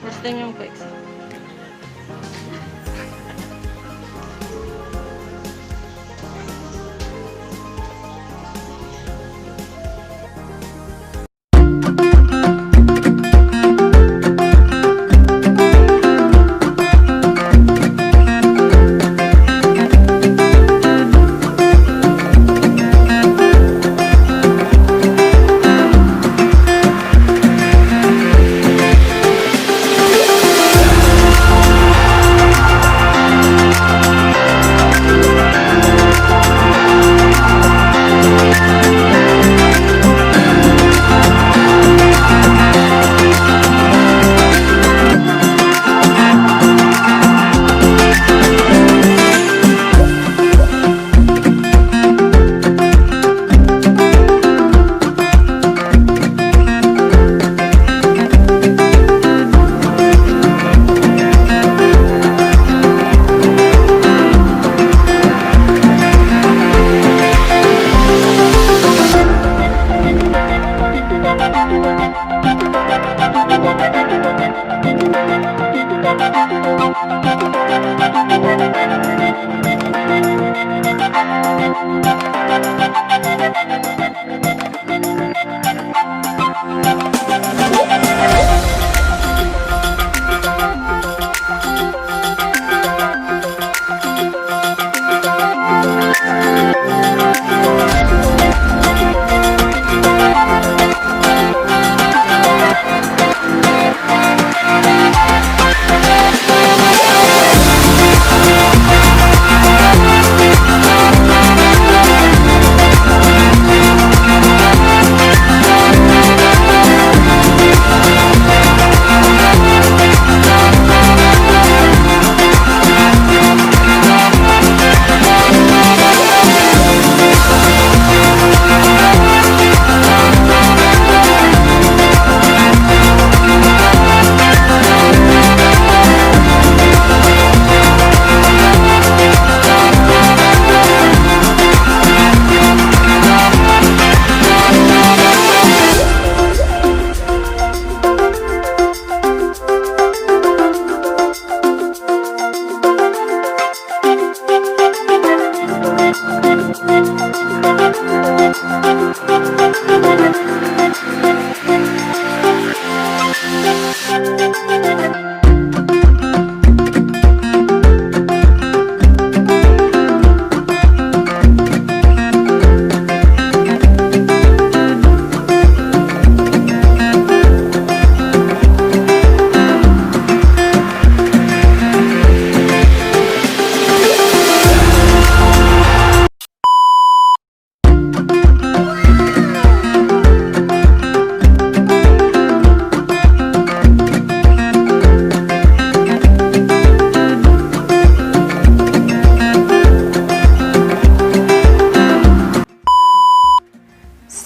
First time yung Pixie.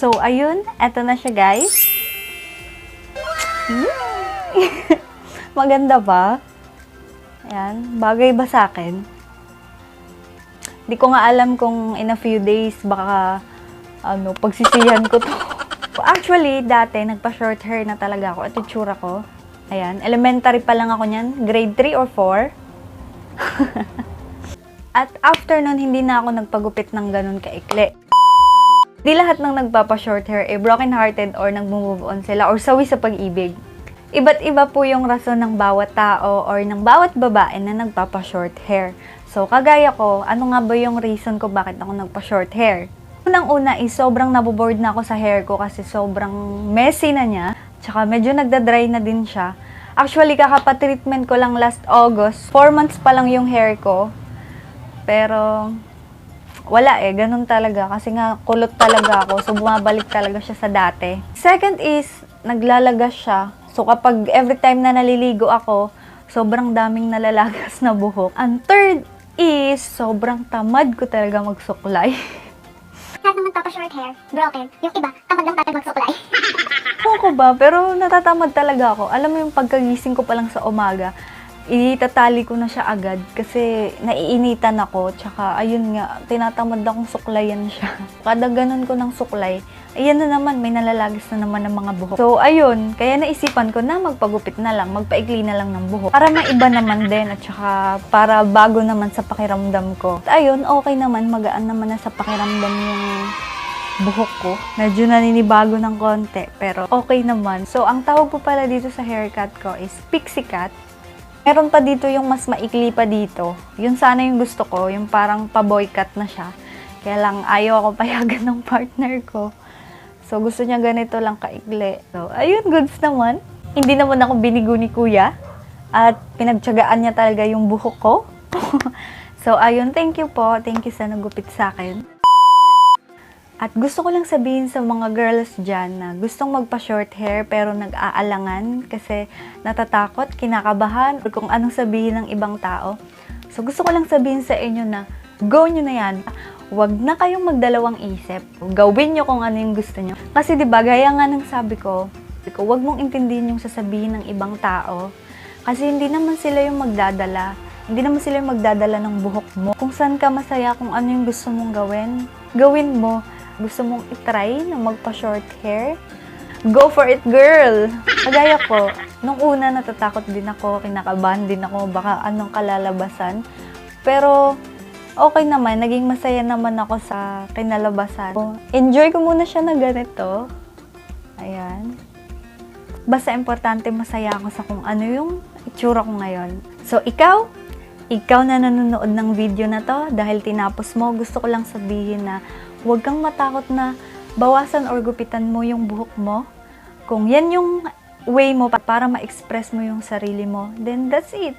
So, ayun. Eto na siya, guys. Maganda ba? Ayan. Bagay ba sa akin? Hindi ko nga alam kung in a few days baka pagsisihan ko to. Actually, dati nagpa-short hair na talaga ako. Ito yung tsura ko. Ayan. Elementary pa lang ako niyan. Grade 3 or 4. At after nun, hindi na ako nagpagupit ng ganun kaikli. Di lahat ng nagpapa-short hair broken-hearted or nag-move on sila or sawi sa pag-ibig. Iba't iba po yung rason ng bawat tao or ng bawat babae na nagpapa-short hair. So, kagaya ko, ano nga ba yung reason ko bakit ako nagpa-short hair? Unang-una is sobrang naboboard na ako sa hair ko kasi sobrang messy na niya. Tsaka medyo nagda-dry na din siya. Actually, kakapa-treatment ko lang last August. 4 months pa lang yung hair ko. Pero wala ganun talaga. Kasi nga, kulot talaga ako. So, bumabalik talaga siya sa dati. Second is, naglalagas siya. So, kapag every time na naliligo ako, sobrang daming nalalagas na buhok. Ang third is, sobrang tamad ko talaga magsuklay. Lahat ng nagpapa-short hair, broken. Yung iba, tamad lang talaga magsuklay. Ewan ko ba, pero natatamad talaga ako. Alam mo yung pagkagising ko pa lang sa umaga, itatali ko na siya agad kasi naiinitan ako. Tsaka, ayun nga, tinatamad akong suklayan siya. Kada ganun ko ng suklay, ayan na naman, may nalalagis na naman ng mga buhok. So, ayun, kaya naisipan ko na magpagupit na lang, magpaikli na lang ng buhok. Para maiba naman din at tsaka para bago naman sa pakiramdam ko. At ayun, okay naman, magaan naman na sa pakiramdam yung buhok ko. Medyo naninibago ng konti, pero okay naman. So, ang tawag po pala dito sa haircut ko is Pixie cut. Meron pa dito yung mas maikli pa dito. Yun sana yung gusto ko, yung parang pa-boy cut na siya. Kaya lang ayaw ako payagan ng partner ko. So, gusto niya ganito lang kaikli. So, ayun, goods naman. Hindi naman ako binigo ni kuya. At pinagtyagaan niya talaga yung buhok ko. So, ayun, thank you po. Thank you sa nagupit sa akin. At gusto ko lang sabihin sa mga girls dyan na gustong magpa-short hair pero nag-aalangan kasi natatakot, kinakabahan, or kung anong sabihin ng ibang tao. So gusto ko lang sabihin sa inyo na go nyo na yan. Huwag na kayong magdalawang isip. Gawin nyo kung ano yung gusto nyo. Kasi diba, gaya nga ng sabi ko, huwag mong intindihin yung sasabihin ng ibang tao. Kasi hindi naman sila yung magdadala. Hindi naman sila yung magdadala ng buhok mo. Kung saan ka masaya, kung ano yung gusto mong gawin, gawin mo. Gusto mong itry na magpa-short hair? Go for it, girl! Kagaya ko, nung una natatakot din ako, kinakabahan din ako, baka anong kalalabasan. Pero, okay naman, naging masaya naman ako sa kinalabasan. Enjoy ko muna siya na ganito. Ayan. Basta importante masaya ako sa kung ano yung itsura ko ngayon. So, ikaw na nanonood ng video na to, dahil tinapos mo, gusto ko lang sabihin na huwag kang matakot na bawasan or gupitan mo yung buhok mo. Kung yan yung way mo para ma-express mo yung sarili mo, then that's it.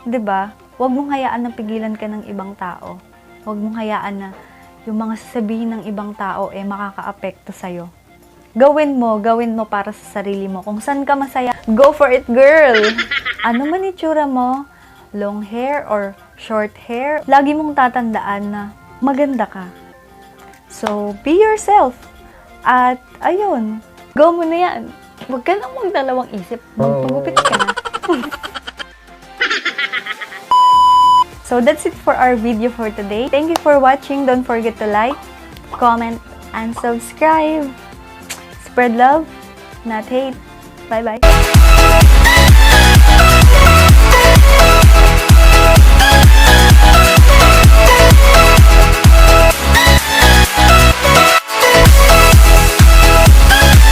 'Di ba? Huwag mong hayaan na pigilan ka ng ibang tao. Huwag mong hayaan na yung mga sasabihin ng ibang tao makaka-apekto sa'yo. Gawin mo para sa sarili mo. Kung saan ka masaya, go for it, girl! Ano man itsura mo, long hair or short hair, lagi mong tatandaan na maganda ka. So, be yourself. At, ayun, go mo na yan. Huwag ka nang magdalawang isip. Magpagupit ka na. So, that's it for our video for today. Thank you for watching. Don't forget to like, comment, and subscribe. Spread love, not hate. Bye-bye.